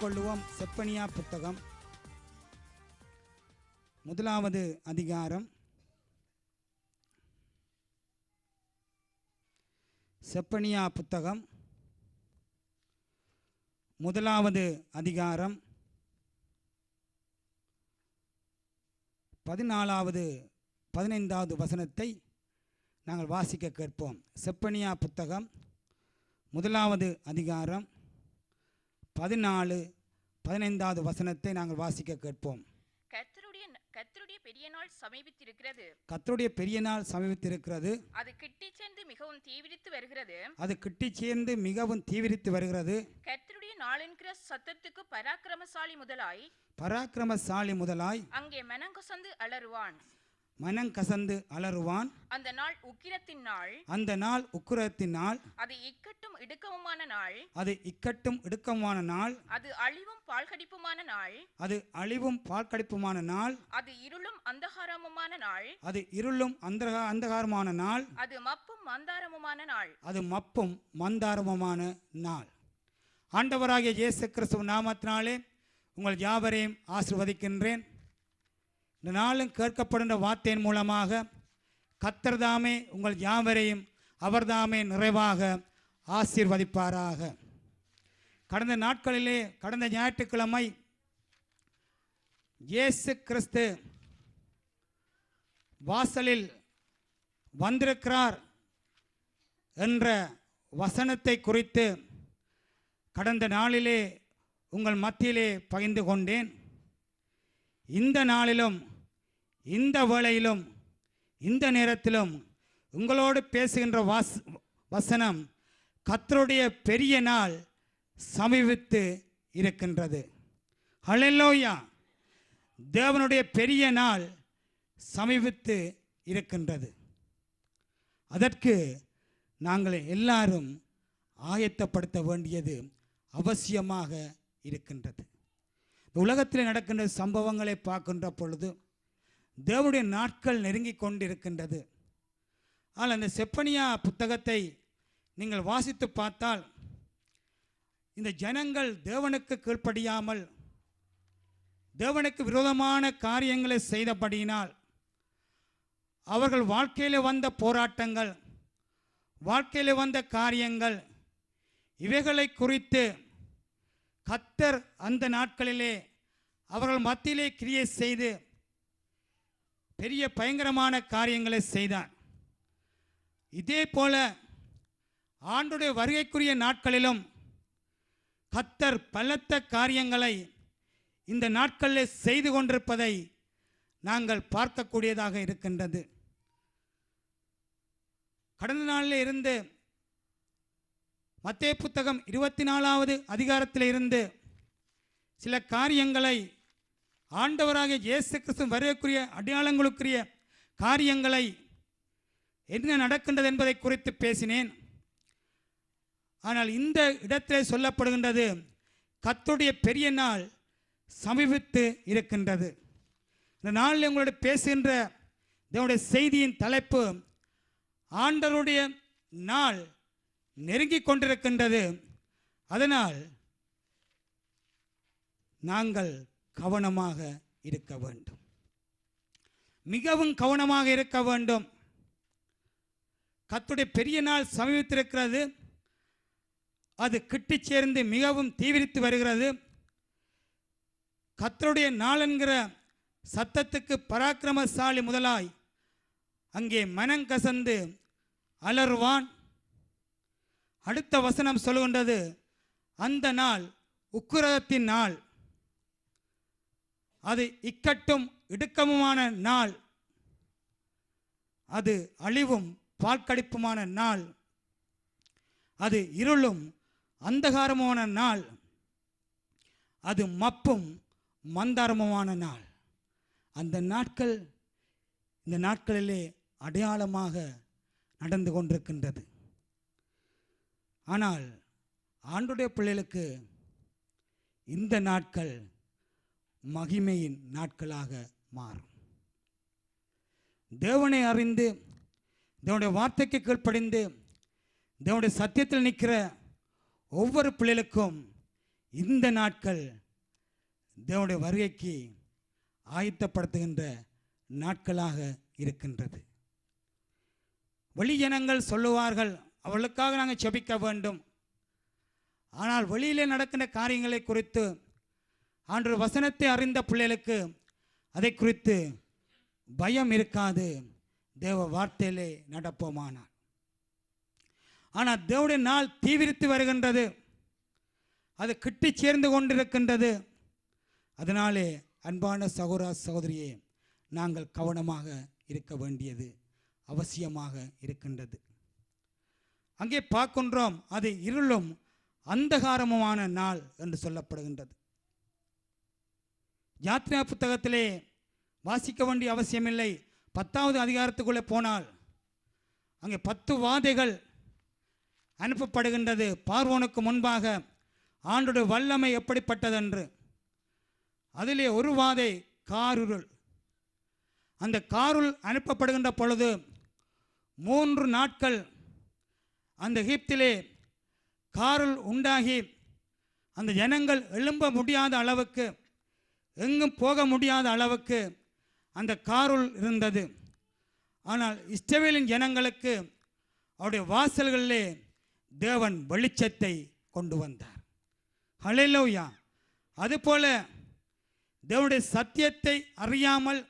எடுத்துக்கொள்வோம். செப்பனியா புத்தகம் முதலாவது அதிகாரம். செப்பனியா புத்தகம் முதலாவது அதிகாரம் 14வது 15வது வசனத்தை நாங்கள் வாசிக்க கேட்போம். செப்பனியா புத்தகம் முதலாவது அதிகாரம் 14, 15வது வசனத்தை நாங்கள் வாசிக்க கேட்போம். கர்த்தருடைய பெரிய நாள் சமீபித்திருக்கிறது. கர்த்தருடைய பெரிய நாள் சமீபித்திருக்கிறது. அது கிட்டி சேர்ந்து மிகவும் தீவிரித்து வருகிறது. அது கிட்டி சேர்ந்து மிகவும் தீவிரித்து வருகிறது. கர்த்தருடைய நாள் என்கிற சத்தத்துக்கு பராக்கிரமசாலி முதலாய் அங்கே மனங்கசந்து அலறுவான். அந்த நாள் உக்கிரத்தின் நாள். அது இக்கட்டும் இடுக்கமுமான நாள். அது அழிவும் பாழ்கடிப்புமான நாள். அது இருளும் அந்தகாரமுமான நாள். அது மப்பும் மந்தாரமுமான நாள். ஆண்டவராகிய இயேசு கிறிஸ்துவின் நாமத்தினாலே உங்கள் யாவரையும் ஆசீர்வதிக்கின்றேன். இந்த நாளும் கேட்கப்படுகின்ற வார்த்தையின் மூலமாக கர்த்தர் தாமே உங்கள் யாவரையும் அவர்தாமே நிறைவாக ஆசீர்வதிப்பாராக. கடந்த நாட்களிலே, கடந்த ஞாயிற்றுக்கிழமை இயேசு கிறிஸ்து வாசலில் வந்திருக்கிறார் என்ற வசனத்தை குறித்து கடந்த நாளிலே உங்கள் மத்தியிலே பகிர்ந்து கொண்டேன். இந்த நாளிலும், இந்த வேளையிலும், இந்த நேரத்திலும் உங்களோடு பேசுகின்ற வசனம் கர்த்தருடைய பெரிய நாள் சமீபித்து இருக்கின்றது. ஹல்லேலூயா! தேவனுடைய பெரிய நாள் சமீபித்து இருக்கின்றது. அதற்கு நாங்கள் எல்லாரும் ஆயத்தப்படுத்த வேண்டியது அவசியமாக இருக்கின்றது. உலகத்தில் நடக்கின்ற சம்பவங்களை பார்க்கின்ற பொழுது தேவனுடைய நாட்கள் நெருங்கி கொண்டிருக்கின்றது. ஆனால் அந்த செப்பனியா புத்தகத்தை நீங்கள் வாசித்து பார்த்தால் இந்த ஜனங்கள் தேவனுக்கு கீழ்ப்படியாமல் தேவனுக்கு விரோதமான காரியங்களை செய்தபடியினால் அவர்கள் வாழ்க்கையில் வந்த போராட்டங்கள், வாழ்க்கையில் வந்த காரியங்கள், இவைகளை குறித்து கர்த்தர் அந்த நாட்களிலே அவர்கள் மத்தியிலே கிரியை செய்து பெரிய பயங்கரமான காரியங்களை செய்தார். இதே போல ஆண்டுடைய வருகைக்குரிய நாட்களிலும் கர்த்தர் பலத்த காரியங்களை இந்த நாட்களில் செய்து கொண்டிருப்பதை நாங்கள் பார்க்கக்கூடியதாக இருக்கின்றது. கடந்த நாளில் இருந்து மத்தேயு புத்தகம் 24வது அதிகாரத்தில் இருந்து சில காரியங்களை, ஆண்டவராகிய இயேசு கிறிஸ்து வருகைக்குரிய அடையாளங்களுக்குரிய காரியங்களை என்ன நடக்கின்றது என்பதை குறித்து பேசினேன். ஆனால் இந்த இடத்திலே சொல்லப்படுகின்றது கர்த்தருடைய பெரிய நாள் சமீபித்து இருக்கின்றது. இந்த நாளில் உங்களோட பேசுகின்ற தேவனுடைய செய்தியின் தலைப்பு ஆண்டவருடைய நாள் நெருங்கி கொண்டிருக்கின்றது. அதனால் நாங்கள் கவனமாக இருக்க வேண்டும், மிகவும் கவனமாக இருக்க வேண்டும். கர்த்தருடைய பெரிய நாள் சமீபித்திருக்கிறது. அது கிட்டி சேர்ந்து மிகவும் தீவிரித்து வருகிறது. கர்த்தருடைய நாள் என்கிற சத்தத்துக்கு பராக்கிரமசாலி முதலாய் அங்கே மனங்கசந்து அலறுவான். அடுத்த வசனம் சொல்லுகின்றது, அந்த நாள் உக்கிரத்தின் நாள். அது இக்கட்டும் இடுக்கமுமான நாள். அது அழிவும் பாழ்கடிப்புமான நாள். அது இருளும் அந்தகாரமான நாள். அது மப்பும் மந்தாரமுமான நாள். அந்த நாட்கள் இந்த நாட்களிலே அடையாளமாக நடந்து கொண்டிருக்கின்றது. ஆனால் ஆண்டுடைய பிள்ளைகளுக்கு இந்த நாட்கள் மகிமையின் நாட்களாக மாறும். தேவனை அறிந்து தேவனுடைய வார்த்தைக்கு கீழ்ப்படிந்து தேவனுடைய சத்தியத்தில் நிற்கிற ஒவ்வொரு பிள்ளைகளுக்கும் இந்த நாட்கள் தேவனுடைய வருகைக்கு ஆயத்தப்படுத்துகின்ற நாட்களாக இருக்கின்றது. வெளிஜனங்கள் சொல்லுவார்கள், அவளுக்காக நாங்கள் செபிக்க வேண்டும். ஆனால் வெளியிலே நடக்கின்ற காரியங்களை குறித்து ஆண்டு வசனத்தை அறிந்த பிள்ளைகளுக்கு அதை குறித்து பயம் இருக்காது. தேவ வார்த்தையிலே நடப்போமானால். ஆனால் தேவனுடைய நாள் தீவிரித்து வருகின்றது, அது கிட்டி சேர்ந்து கொண்டிருக்கின்றது. அதனாலே அன்பான சகோதர சகோதரியே, நாங்கள் கவனமாக இருக்க வேண்டியது அவசியமாக இருக்கின்றது. அங்கே பார்க்கின்றோம், அது இருளும் அந்தகாரமுமான நாள் என்று சொல்லப்படுகின்றது. யாத்ரா புத்தகத்திலே வாசிக்க வேண்டிய அவசியமில்லை. 10வது அதிகாரத்துக்குள்ளே போனால் அங்கே 10 வாதைகள் அனுப்பப்படுகின்றது. பார்வோனுக்கு முன்பாக ஆண்டோட வல்லமை எப்படிப்பட்டதென்று. அதிலே ஒரு வாதை காருள். அந்த காருள் அனுப்பப்படுகின்ற பொழுது 3 நாட்கள் அந்த எகிப்திலே காருள் உண்டாகி அந்த ஜனங்கள் எழும்ப முடியாத அளவுக்கு, எங்கும் போக முடியாத அளவுக்கு அந்த காருள் இருந்தது. ஆனால் இஸ்ரவேலின் ஜனங்களுக்கு அவருடைய வாசல்களிலே தேவன் வெளிச்சத்தை கொண்டு வந்தார். ஹல்லேலூயா. அதுபோல தேவனுடைய சத்தியத்தை அறியாமல்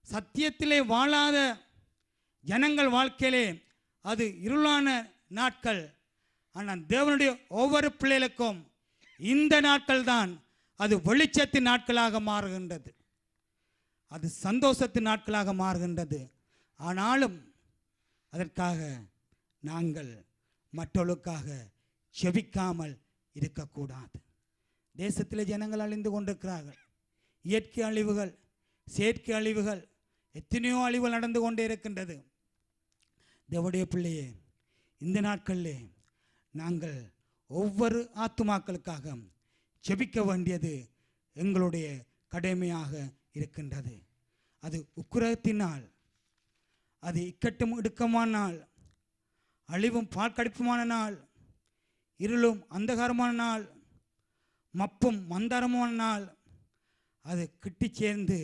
சத்தியத்திலே வாழாத ஜனங்கள் வாழ்க்கையிலே அது இருளான நாட்கள். ஆனால் தேவனுடைய ஒவ்வொரு பிள்ளைகளுக்கும் இந்த நாட்கள் தான் அது வெளிச்சத்தின் நாட்களாக மாறுகின்றது, அது சந்தோஷத்தின் நாட்களாக மாறுகின்றது. ஆனாலும் அதற்காக நாங்கள் மற்றவர்களுக்காக செபிக்காமல் இருக்கக்கூடாது. தேசத்தில் ஜனங்கள் அழிந்து கொண்டிருக்கிறார்கள். இயற்கை அழிவுகள், செயற்கை அழிவுகள், எத்தனையோ அழிவுகள் நடந்து கொண்டே இருக்கின்றது. தேவனுடைய பிள்ளையே, இந்த நாட்களிலே நாங்கள் ஒவ்வொரு ஆத்துமாக்களுக்காக செபிக்க வேண்டியது எங்களுடைய கடமையாக இருக்கின்றது. அது உக்கிரகத்தினால், அது இக்கட்டும் இடுக்கமான நாள், அழிவும் பாழ்கடிப்புமான நாள், இருளும் அந்தகாரமான நாள், மப்பும் மந்தாரமான நாள், அது கிட்டி சேர்ந்து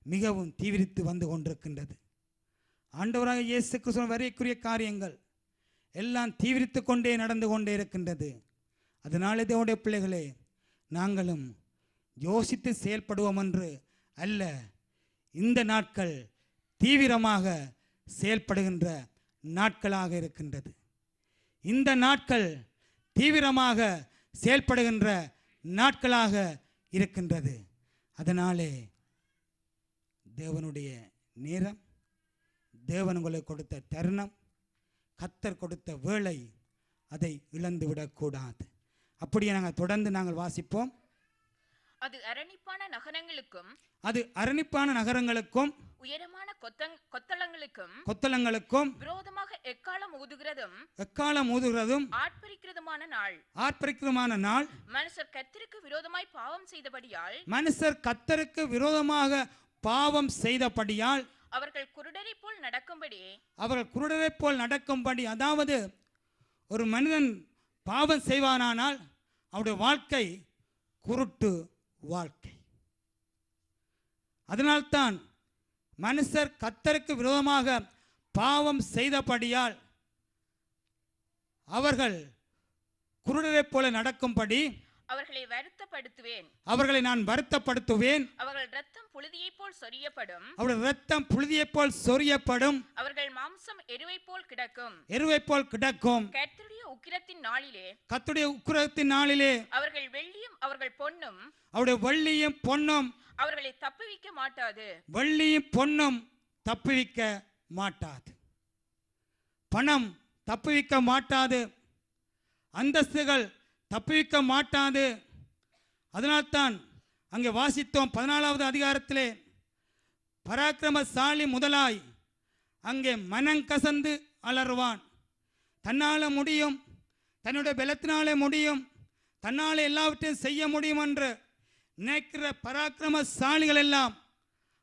மிகவும் தீவிரித்து வந்து கொண்டிருக்கின்றது. ஆண்டவராக இயேசு கிறிஸ்துவின் வருகைக்குரிய காரியங்கள் எல்லாம் தீவிரித்து கொண்டே நடந்து கொண்டே இருக்கின்றது. அதனாலே தேவனுடைய பிள்ளைகளே, நாங்களும் யோசித்து செயல்படுவோம் என்று அல்ல, இந்த நாட்கள் தீவிரமாக செயல்படுகின்ற நாட்களாக இருக்கின்றது. இந்த நாட்கள் தீவிரமாக செயல்படுகின்ற நாட்களாக இருக்கின்றது. அதனாலே தேவனுடைய நேரம், தேவன் உங்களுக்கு கொடுத்த தருணம், கர்த்தர் கொடுத்த வேளை, அதை இழந்துவிடக்கூடாது. அப்படியே நாங்கள் தொடர்ந்து நாங்கள் வாசிப்போம். அது அரணிப்பான நகரங்களுக்கும், அது அரணிப்பான நகரங்களுக்கும் உயரமான கொத்தளங்களுக்கும் விரோதமாக எக்காலம் ஊதுகிறதும் ஆர்ப்பரிக்கிறதுமான நாள். மனுஷர் கர்த்தருக்கு விரோதமாக பாவம் செய்தபடியால் அவர்கள் குருடரைப் போல் நடக்கும்படி, அதாவது ஒரு மனிதன் பாவம் செய்வானானால் அவருடைய வாழ்க்கை குருட்டு வாழ்க்கை. அதனால்தான் மனுஷர் கர்த்தருக்கு விரோதமாக பாவம் செய்தபடியால் அவர்கள் குருடரைப் போல நடக்கும்படி அவர்களை நான் வருத்தப்படுத்துவேன். அவர்கள் இரத்தம் புழுதியைப் போல் சொரியப்படும். அவர்கள் மாம்சம் எருவைப் போல் கிடக்கும். கர்த்தருடைய உக்கிரத்தின் நாளிலே அவர்கள் வெள்ளியும் அவர்கள் பொன்னும், அவருடைய வெள்ளியும் பொன்னும் அவர்களை தப்புவிக்க மாட்டாது. வெள்ளியும் பொன்னும் தப்புவிக்க மாட்டாது. பணம் தப்புவிக்க மாட்டாது. அந்தஸ்துகள் தப்புவிக்க மாட்டாது. அதனால்தான் அங்கே வாசித்தோம் 14வது அதிகாரத்திலே, பராக்கிரமசாலி முதலாய் அங்கே மனங்கசந்து அலறுவான். தன்னால முடியும், தன்னுடைய பலத்தினாலே முடியும், தன்னாலே எல்லாவற்றையும் செய்ய முடியும் என்று நினைக்கிற பராக்கிரமசாலிகள் எல்லாம்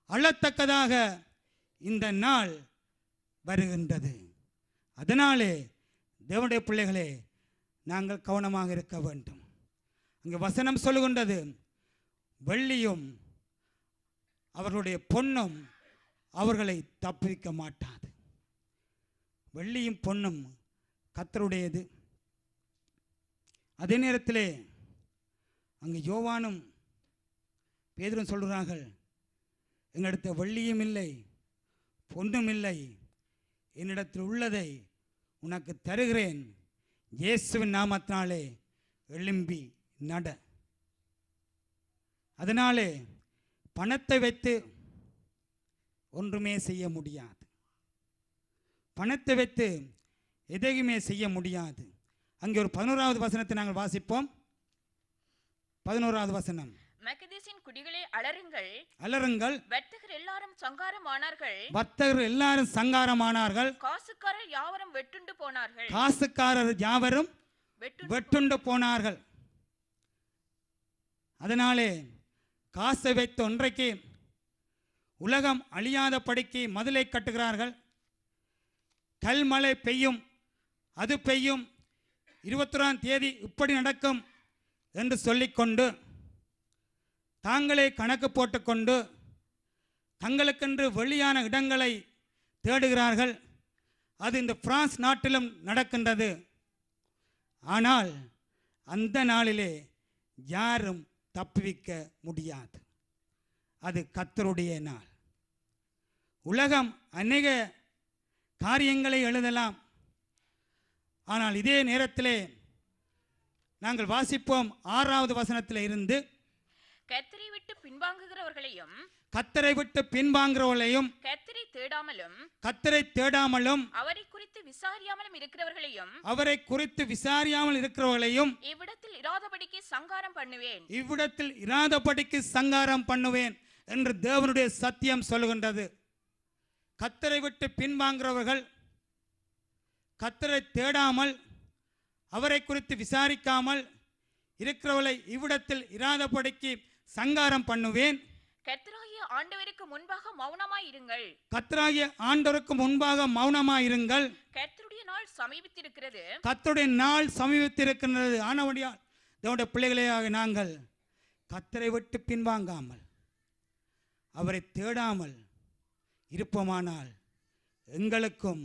அழத்தக்கதாக இந்த நாள் வருகின்றது. அதனாலே தேவனுடைய பிள்ளைகளே, நாங்கள் கவனமாக இருக்க வேண்டும். இங்கே வசனம் சொல்லுகின்றது, வெள்ளியும் அவர்களுடைய பொன்னும் அவர்களை தப்புவிக்க மாட்டாது. வெள்ளியும் பொன்னும் கர்த்தருடையது. அதே நேரத்திலே அங்கு யோவானும் பேதுரும் சொல்கிறார்கள், எங்களிடத்தில் வெள்ளியும் இல்லை பொன்னும் இல்லை, என்னிடத்தில் உள்ளதை உனக்கு தருகிறேன், இயேசுவின் நாமத்தினாலே எழும்பி நட. அதனாலே பணத்தை வைத்து ஒன்றுமே செய்ய முடியாது. பணத்தை வைத்து எதையுமே செய்ய முடியாது. அங்கே ஒரு 11வது வசனத்தை நாங்கள் வாசிப்போம். 11வது வசனம். மக்கதேசின் குடிகளே அலறுங்கள், அலறுங்கள், வர்த்தகர் எல்லாரும் சங்காரமானார்கள், வர்த்தகர் எல்லாரும் சங்காரமானார்கள், காசுக்காரர் யாவரும் வெட்டுண்டு போனார்கள், காசுக்காரர் யாவரும் வெட்டுண்டு போனார்கள். அதனாலே காசை வைத்து ஒன்றைக்கு உலகம் அழியாத படிக்கு மதிலை கட்டுகிறார்கள். கல்மழை பெய்யும், அது பெய்யும், 21ஆம் தேதி இப்படி நடக்கும் என்று சொல்லிக்கொண்டு தாங்களே கணக்கு போட்டுக்கொண்டு தங்களுக்கென்று வெளியான இடங்களை தேடுகிறார்கள். அது இந்த பிரான்ஸ் நாட்டிலும் நடக்கின்றது. ஆனால் அந்த நாளிலே யாரும் தப்புவிக்க முடியாது. அது கர்த்தருடைய நாள். உலகம் அநேக காரியங்களை எழுதலாம். ஆனால் இதே நேரத்திலே நாங்கள் வாசிப்போம் 6வது வசனத்தில் இருந்து, கர்த்தரை விட்டு பின்வாங்குகிறவர்களையும் கர்த்தரை விட்டு பின்வாங்குகிறவர்களையும் கர்த்தரை தேடாமலும் அவரை குறித்து விசாரியாமலும் இருக்கிறவர்களையும் இவ்விடத்தில் இராதபடிக்கு சங்காரம் பண்ணுவேன் என்று தேவனுடைய சத்தியம் சொல்லுகின்றது. கர்த்தரை விட்டு பின்வாங்குகிறவர்கள், கர்த்தரை தேடாமல் அவரை குறித்து விசாரிக்காமல் இருக்கிறவளை இவ்விடத்தில் இராதபடிக்கு சங்காரம் பண்ணுவேன். கர்த்தராகிய ஆண்டவருக்கு முன்பாக மௌனமாயிருங்கள். கர்த்தராகிய ஆண்டவருக்கு முன்பாக மௌனமாயிருங்கள். கர்த்தருடைய நாள் சமீபித்திருக்கிறது. கர்த்தருடைய நாள் சமீபித்திருக்கிறது. ஆனபடியால் தேவனுடைய பிள்ளைகளையாக நாங்கள் கர்த்தரை விட்டு பின்வாங்காமல் அவரை தேடாமல் இருப்போமானால் எங்களுக்கும்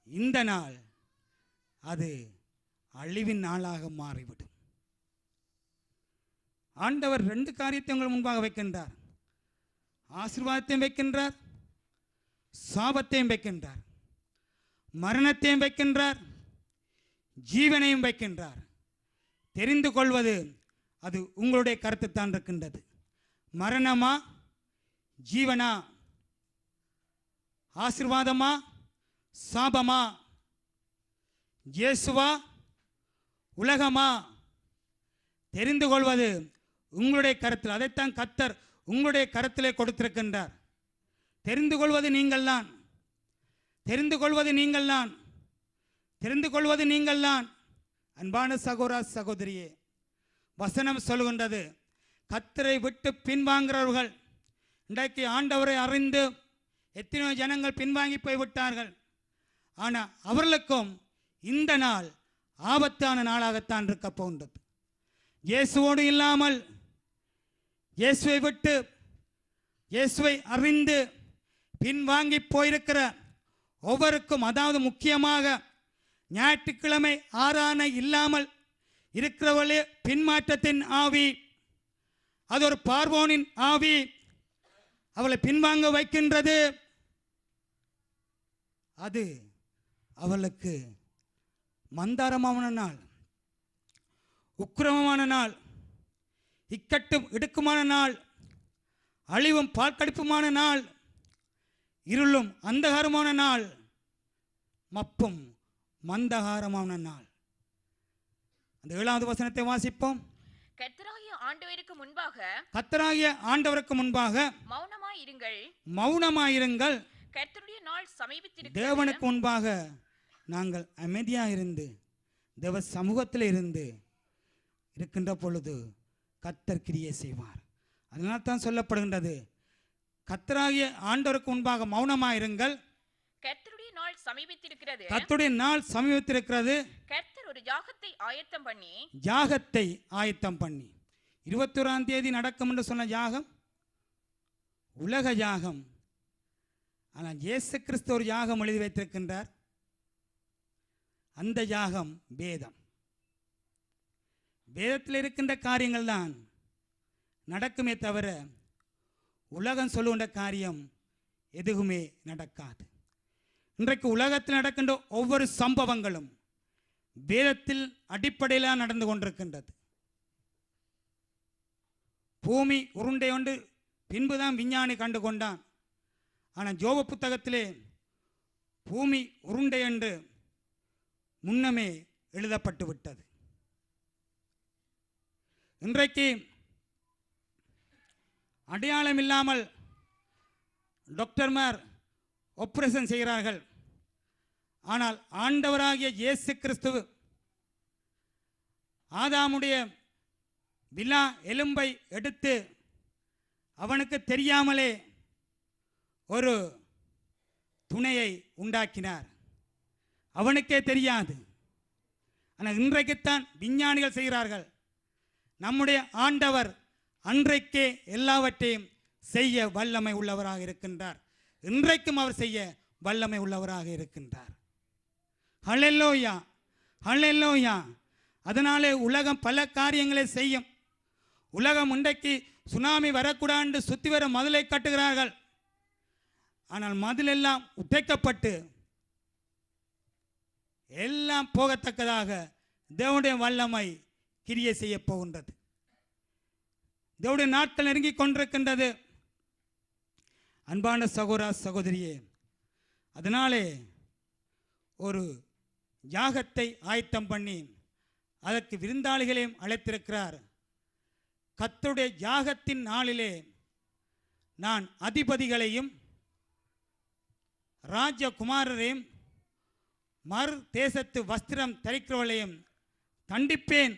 இந்த நாள் அது அழிவின் நாளாக மாறிவிடும். ஆண்டவர் 2 காரியத்தை உங்கள் முன்பாக வைக்கின்றார். ஆசீர்வாதத்தையும் வைக்கின்றார், சாபத்தையும் வைக்கின்றார், மரணத்தையும் வைக்கின்றார், ஜீவனையும் வைக்கின்றார். தெரிந்து கொள்வது அது உங்களுடைய கருத்து தான் இருக்கின்றது. மரணமா, ஜீவனா, ஆசீர்வாதமா, சாபமா, இயேசுவா, உலகமா, தெரிந்து கொள்வது உங்களுடைய கருத்தில். அதைத்தான் கர்த்தர் உங்களுடைய கருத்திலே கொடுத்திருக்கின்றார். தெரிந்து கொள்வது நீங்கள்தான், தெரிந்து கொள்வது நீங்கள்தான், தெரிந்து கொள்வது நீங்கள்தான். அன்பான சகோதர சகோதரியே, வசனம் சொல்கின்றது, கர்த்தரை விட்டு பின்வாங்குகிறவர்கள். இன்றைக்கு ஆண்டவரை அறிந்து எத்தனையோ ஜனங்கள் பின்வாங்கி போய்விட்டார்கள். ஆனால் அவர்களுக்கும் இந்த நாள் ஆபத்தான நாளாகத்தான் இருக்க போகின்றது. இயேசுவோடு இல்லாமல், இயேசுவை விட்டு, இயேசுவை அறிந்து பின்வாங்கி போயிருக்கிற ஒவ்வொருக்கும், அதாவது முக்கியமாக ஞாயிற்றுக்கிழமை ஆராதனை இல்லாமல் இருக்கிறவர்களே பின்மாற்றத்தின் ஆவி, அது ஒரு பார்வோனின் ஆவி அவளை பின்வாங்க வைக்கின்றது. அது அவளுக்கு மந்தாரமான நாள், உக்கிரமமான நாள், இக்கட்டும் இடுக்குமான நாள், அழிவும் பால்கடிப்புமான நாள், இருளும் அந்தகாரமான நாள், மப்பும் மந்தகாரமான நாள். அந்த 7வது வசனத்தை வாசிப்போம். கர்த்தராகிய ஆண்டவருக்கு முன்பாக, கர்த்தராகிய ஆண்டவருக்கு முன்பாக மௌனமாயிருங்கள், மௌனமாயிருங்கள். கர்த்தருடைய நாள் சமீபித்திருக்கிறது. தேவனுக்கு முன்பாக நாங்கள் அமைதியாக இருந்து தேவ சமூகத்தில் இருந்து இருக்கின்ற பொழுது கர்த்தர் கிரியை செய்வார். அதனால தான் சொல்லப்படுகின்றது, கர்த்தராகிய ஆண்டவருக்கு முன்பாக மௌனமாயிருங்கள், கர்த்தருடைய நாள் சமீபித்திருக்கிறது. கர்த்தருடைய நாள் சமீபித்திருக்கிறது. கர்த்தர் ஒரு ஒரு யாகத்தை ஆயத்தம் பண்ணி யாகத்தை ஆயத்தம் பண்ணி 21ஆம் தேதி நடக்கும் என்று சொன்ன யாகம் உலக யாகம். ஆனால் இயேசு கிறிஸ்து ஒரு யாகம் எழுதி வைத்திருக்கின்றார். அந்த யாகம் வேதம். வேதத்தில் இருக்கின்ற காரியங்கள் தான் நடக்குமே தவிர உலகம் சொல்லுகின்ற காரியம் எதுவுமே நடக்காது. இன்றைக்கு உலகத்தில் நடக்கின்ற ஒவ்வொரு சம்பவங்களும் வேதத்தில் அடிப்படையில் நடந்து கொண்டிருக்கின்றது. பூமி உருண்டை ஒன்று பின்புதான் விஞ்ஞானி கண்டு கொண்டான். ஆனால் யோபு புத்தகத்திலே பூமி உருண்டை என்று முன்னமே எழுதப்பட்டு விட்டது. இன்றைக்கு அடையாளம் இல்லாமல் டாக்டர்மார் ஆபரேஷன் செய்கிறார்கள். ஆனால் ஆண்டவராகிய இயேசு கிறிஸ்து ஆதாமுடைய விலா எலும்பை எடுத்து அவனுக்கு தெரியாமலே ஒரு துணையை உண்டாக்கினார். அவனுக்கே தெரியாது. ஆனால் இன்றைக்குத்தான் விஞ்ஞானிகள் செய்கிறார்கள். நம்முடைய ஆண்டவர் அன்றைக்கே எல்லாவற்றையும் செய்ய வல்லமை உள்ளவராக இருக்கின்றார். இன்றைக்கும் அவர் செய்ய வல்லமை உள்ளவராக இருக்கின்றார். ஹல்லேலூயா, ஹல்லேலூயா. அதனாலே உலகம் பல காரியங்களை செய்யும். உலகம் இன்றைக்கு சுனாமி வரக்கூடாது சுற்றி வர மதிலை கட்டுகிறார்கள். ஆனால் மதிலெல்லாம் உடைக்கப்பட்டு எல்லாம் போகத்தக்கதாக தேவனுடைய வல்லமை கிரியை செய்ய போகின்றது. தேவனுடைய நாட்கள் நெருங்கி கொண்டிருக்கின்றது. அன்பான சகோதர சகோதரியே, அதனாலே ஒரு யாகத்தை ஆயத்தம் பண்ணி அதற்கு விருந்தாளிகளையும் அழைத்திருக்கிறார். கர்த்தருடைய யாகத்தின் நாளிலே நான் அதிபதிகளையும் ராஜகுமாரரையும் மறு தேசத்து வஸ்திரம் தரிக்கிறவர்களையும் தண்டிப்பேன்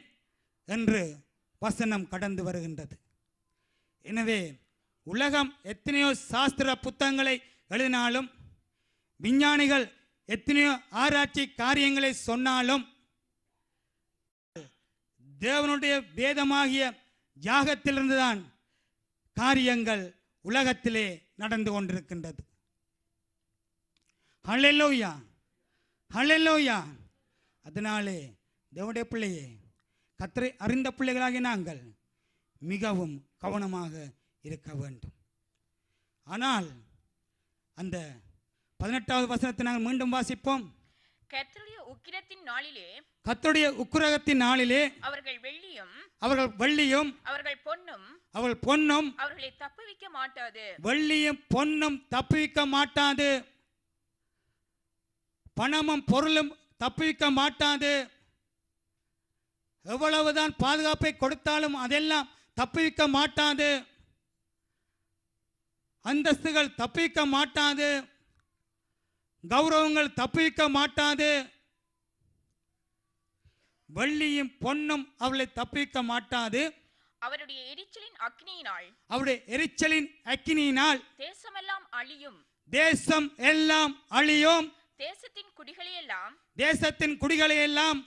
என்று வசனம் கடந்து வருகின்றது. எனவே உலகம் எத்தனையோ சாஸ்திர புத்தகங்களை எழுதினாலும் விஞ்ஞானிகள் எத்தனையோ ஆராய்ச்சி காரியங்களை சொன்னாலும் தேவனுடைய வேதமாகிய யாகத்திலிருந்துதான் காரியங்கள் உலகத்திலே நடந்து கொண்டிருக்கின்றது. ஹல்லேலூயா, ஹல்லேலூயா. அதனாலே தேவனுடைய பிள்ளையே, கர்த்தரை அறிந்த பிள்ளைகளாகிய நாங்கள் மிகவும் கவனமாக இருக்க வேண்டும். ஆனால் அந்த 18வது வசனத்தை நாங்கள் மீண்டும் வாசிப்போம். கர்த்தருடைய உக்கிரத்தின் நாளிலே கர்த்தருடைய உக்கிரகத்தின் நாளிலே அவர்கள் வெள்ளியும் அவர்கள் பொன்னும் அவர்களை தப்புவிக்க மாட்டாது. வெள்ளியும் பொன்னும் தப்புவிக்க மாட்டாது. பணமும் பொருளும் தப்புவிக்க மாட்டாது. எவ்வளவுதான் பாதுகாப்பை கொடுத்தாலும் அதெல்லாம் தப்புவிக்க மாட்டாது. அந்தஸ்துகள் தப்புவிக்க மாட்டாது. கௌரவங்கள் தப்புவிக்க மாட்டாது. வெள்ளியும் பொன்னும் அவளை தப்புவிக்க மாட்டாது. அவருடைய எரிச்சலின் அக்கினியினால் தேசமெல்லாம் அழியும். தேசம் எல்லாம் அழியும். தேசத்தின் குடிகளை எல்லாம்